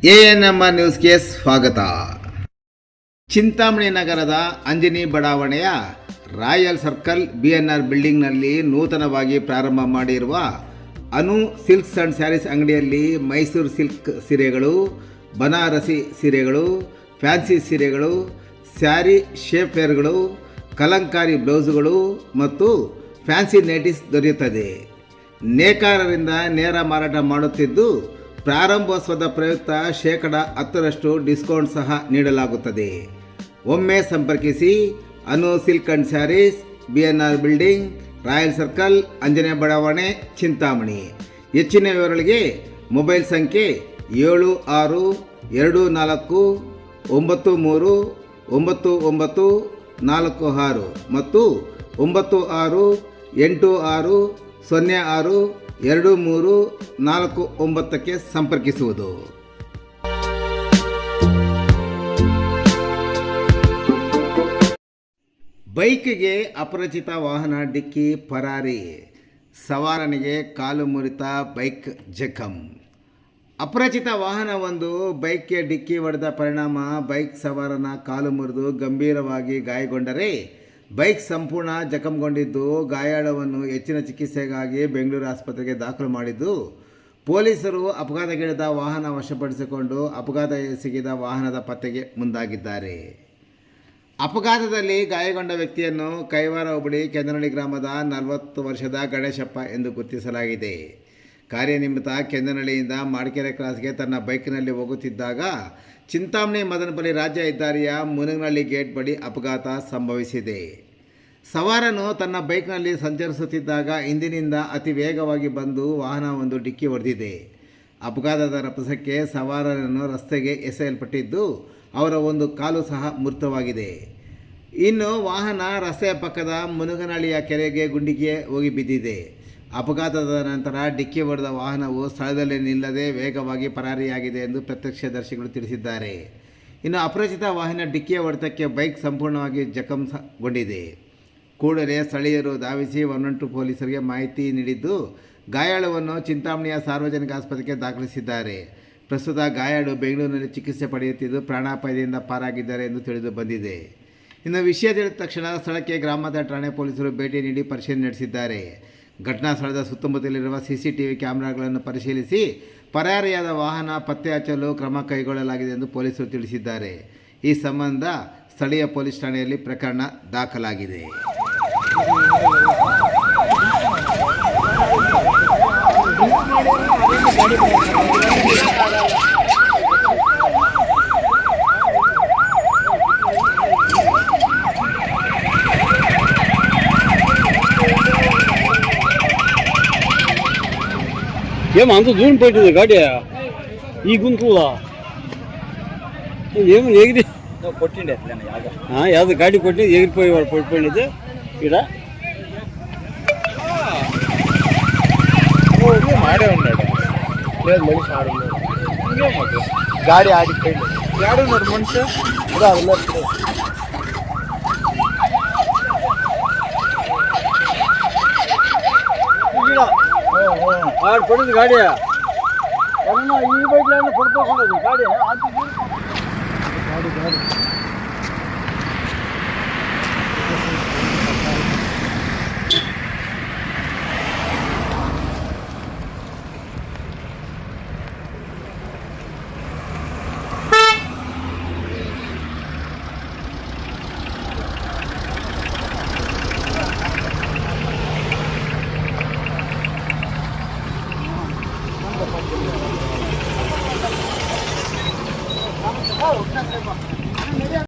ANMR ನ್ಯೂಸ್ಗೆ ಸ್ವಾಗತ. ಚಿಂತಾಮಣಿ ನಗರದ ಅಂಜನಿ ಬಡಾವಣೆಯ ರಾಯಲ್ ಸರ್ಕಲ್ ಬಿಎನ್ಆರ್ ಬಿಲ್ಡಿಂಗ್ನಲ್ಲಿ ನೂತನವಾಗಿ ಪ್ರಾರಂಭ ಮಾಡಿರುವ ಅನು ಸಿಲ್ಕ್ಸ್ ಆ್ಯಂಡ್ ಸ್ಯಾರೀಸ್ ಅಂಗಡಿಯಲ್ಲಿ ಮೈಸೂರು ಸಿಲ್ಕ್ ಸೀರೆಗಳು, ಬನಾರಸಿ ಸೀರೆಗಳು, ಫ್ಯಾನ್ಸಿ ಸೀರೆಗಳು, ಸ್ಯಾರಿ ಶೇಪ್ವೇರ್ಗಳು, ಕಲಂಕಾರಿ ಬ್ಲೌಸುಗಳು ಮತ್ತು ಫ್ಯಾನ್ಸಿ ನೈಟೀಸ್ ದೊರೆಯುತ್ತದೆ. ನೇಕಾರರಿಂದ ನೇರ ಮಾರಾಟ ಮಾಡುತ್ತಿದ್ದು ಪ್ರಾರಂಭೋತ್ಸವದ ಪ್ರಯುಕ್ತ 10% ಡಿಸ್ಕೌಂಟ್ ಸಹ ನೀಡಲಾಗುತ್ತದೆ. ಒಮ್ಮೆ ಸಂಪರ್ಕಿಸಿ Anu silk and sarees, BNR building, royal circle, Anjane ಬಡಾವಣೆ, ಚಿಂತಾಮಣಿ. ಹೆಚ್ಚಿನ ವಿವರಗಳಿಗೆ ಮೊಬೈಲ್ ಸಂಖ್ಯೆ 7694939946 ಮತ್ತು 9686062349ಕ್ಕೆ ಸಂಪರ್ಕಿಸುವುದು. ಬೈಕ್ಗೆ ಅಪರಿಚಿತ ವಾಹನ ಡಿಕ್ಕಿ, ಪರಾರಿ. ಸವಾರನಿಗೆ ಕಾಲು ಮುರಿತ, ಬೈಕ್ ಜಖಂ. ಅಪರಿಚಿತ ವಾಹನವೊಂದು ಬೈಕ್ಗೆ ಡಿಕ್ಕಿ ಹೊಡೆದ ಪರಿಣಾಮ ಬೈಕ್ ಸವಾರನ ಕಾಲು ಮುರಿದು ಗಂಭೀರವಾಗಿ ಗಾಯಗೊಂಡರೆ ಬೈಕ್ ಸಂಪೂರ್ಣ ಜಖಂಗೊಂಡಿದ್ದು, ಗಾಯಾಳವನ್ನು ಹೆಚ್ಚಿನ ಚಿಕಿತ್ಸೆಗಾಗಿ ಬೆಂಗಳೂರು ಆಸ್ಪತ್ರೆಗೆ ದಾಖಲು ಮಾಡಿದ್ದು, ಪೊಲೀಸರು ಅಪಘಾತಗೀಡಾದ ವಾಹನ ವಶಪಡಿಸಿಕೊಂಡು ಅಪಘಾತ ಎಸಗಿದ ವಾಹನದ ಪತ್ತೆಗೆ ಮುಂದಾಗಿದ್ದಾರೆ. ಅಪಘಾತದಲ್ಲಿ ಗಾಯಗೊಂಡ ವ್ಯಕ್ತಿಯನ್ನು ಕೈವಾರ ಹೋಬಳಿ ಕೆಂದನಹಳ್ಳಿ ಗ್ರಾಮದ 40 ವರ್ಷದ ಗಣೇಶಪ್ಪ ಎಂದು ಗುರುತಿಸಲಾಗಿದೆ. ಕಾರ್ಯನಿಮಿತ್ತ ಕೆಂದನಹಳ್ಳಿಯಿಂದ ಮಾಡಕೆರೆ ಕ್ರಾಸ್ಗೆ ತನ್ನ ಬೈಕ್ನಲ್ಲಿ ಹೋಗುತ್ತಿದ್ದಾಗ ಚಿಂತಾಮಣಿ ಮದನಪಲ್ಲಿ ರಾಜ್ಯ ಹೆದ್ದಾರಿಯ ಮುನಗನಹಳ್ಳಿ ಗೇಟ್ ಬಳಿ ಅಪಘಾತ ಸಂಭವಿಸಿದೆ. ಸವಾರನು ತನ್ನ ಬೈಕ್ನಲ್ಲಿ ಸಂಚರಿಸುತ್ತಿದ್ದಾಗ ಹಿಂದಿನಿಂದ ಅತಿ ವೇಗವಾಗಿ ಬಂದು ವಾಹನವೊಂದು ಡಿಕ್ಕಿ ಹೊಡೆದಿದೆ. ಅಪಘಾತದ ರಭಸಕ್ಕೆ ಸವಾರನನ್ನು ರಸ್ತೆಗೆ ಎಸೆಯಲ್ಪಟ್ಟಿದ್ದು, ಅವರ ಒಂದು ಕಾಲು ಸಹ ಮೃತವಾಗಿದೆ. ಇನ್ನು ವಾಹನ ರಸ್ತೆಯ ಪಕ್ಕದ ಮುನಗನಹಳ್ಳಿಯ ಕೆರೆಗೆ ಗುಂಡಿಗೆ ಹೋಗಿ ಬಿದ್ದಿದೆ. ಅಪಘಾತದ ನಂತರ ಡಿಕ್ಕಿ ಹೊಡೆದ ವಾಹನವು ಸ್ಥಳದಲ್ಲಿ ನಿಲ್ಲದೆ ವೇಗವಾಗಿ ಪರಾರಿಯಾಗಿದೆ ಎಂದು ಪ್ರತ್ಯಕ್ಷದರ್ಶಿಗಳು ತಿಳಿಸಿದ್ದಾರೆ. ಇನ್ನು ಅಪರಿಚಿತ ವಾಹನ ಡಿಕ್ಕಿಯ ಹೊಡೆತಕ್ಕೆ ಬೈಕ್ ಸಂಪೂರ್ಣವಾಗಿ ಜಖಂಗೊಂಡಿದೆ. ಕೂಡಲೇ ಸ್ಥಳೀಯರು ಧಾವಿಸಿ 112 ಪೊಲೀಸರಿಗೆ ಮಾಹಿತಿ ನೀಡಿದ್ದು, ಗಾಯಾಳುವನ್ನು ಚಿಂತಾಮಣಿಯ ಸಾರ್ವಜನಿಕ ಆಸ್ಪತ್ರೆಗೆ ದಾಖಲಿಸಿದ್ದಾರೆ. ಪ್ರಸ್ತುತ ಗಾಯಾಳು ಬೆಂಗಳೂರಿನಲ್ಲಿ ಚಿಕಿತ್ಸೆ ಪಡೆಯುತ್ತಿದ್ದು, ಪ್ರಾಣಾಪಾಯದಿಂದ ಪಾರಾಗಿದ್ದಾರೆ ಎಂದು ತಿಳಿದು ಬಂದಿದೆ. ಇನ್ನು ವಿಷಯ ತಿಳಿದ ತಕ್ಷಣ ಸ್ಥಳಕ್ಕೆ ಗ್ರಾಮಾಂತರ ಠಾಣೆ ಪೊಲೀಸರು ಭೇಟಿ ನೀಡಿ ಪರಿಶೀಲನೆ ನಡೆಸಿದ್ದಾರೆ. ಘಟನಾ ಸ್ಥಳದ ಸುತ್ತಮುತ್ತಲಿರುವ CCTV ಕ್ಯಾಮೆರಾಗಳನ್ನು ಪರಿಶೀಲಿಸಿ ಪರಾರಿಯಾದ ವಾಹನ ಪತ್ತೆ ಹಚ್ಚಲು ಕ್ರಮ ಕೈಗೊಳ್ಳಲಾಗಿದೆ ಎಂದು ಪೊಲೀಸರು ತಿಳಿಸಿದ್ದಾರೆ. ಈ ಸಂಬಂಧ ಸ್ಥಳೀಯ ಪೊಲೀಸ್ ಠಾಣೆಯಲ್ಲಿ ಪ್ರಕರಣ ದಾಖಲಾಗಿದೆ. ఏమో అంత దూరం పెట్టింది గాడి ఈ గుంతులా ఏమో ఎగిరి కొట్టిండే యాద గాడి కొట్టి ఎగిరిపోయి వాడు పడిపోయినది ఇక్కడ ఆడే ఉన్నాడు. లేదు మనిషి ఆడున్నాడు. గాడి ఆడిపోయింది. ఆడున్నాడు మనిషి ఆడు పడింది గాడి ఈ బైక్లో పడిపోతున్నది గాడి గాడి గాడి Oh,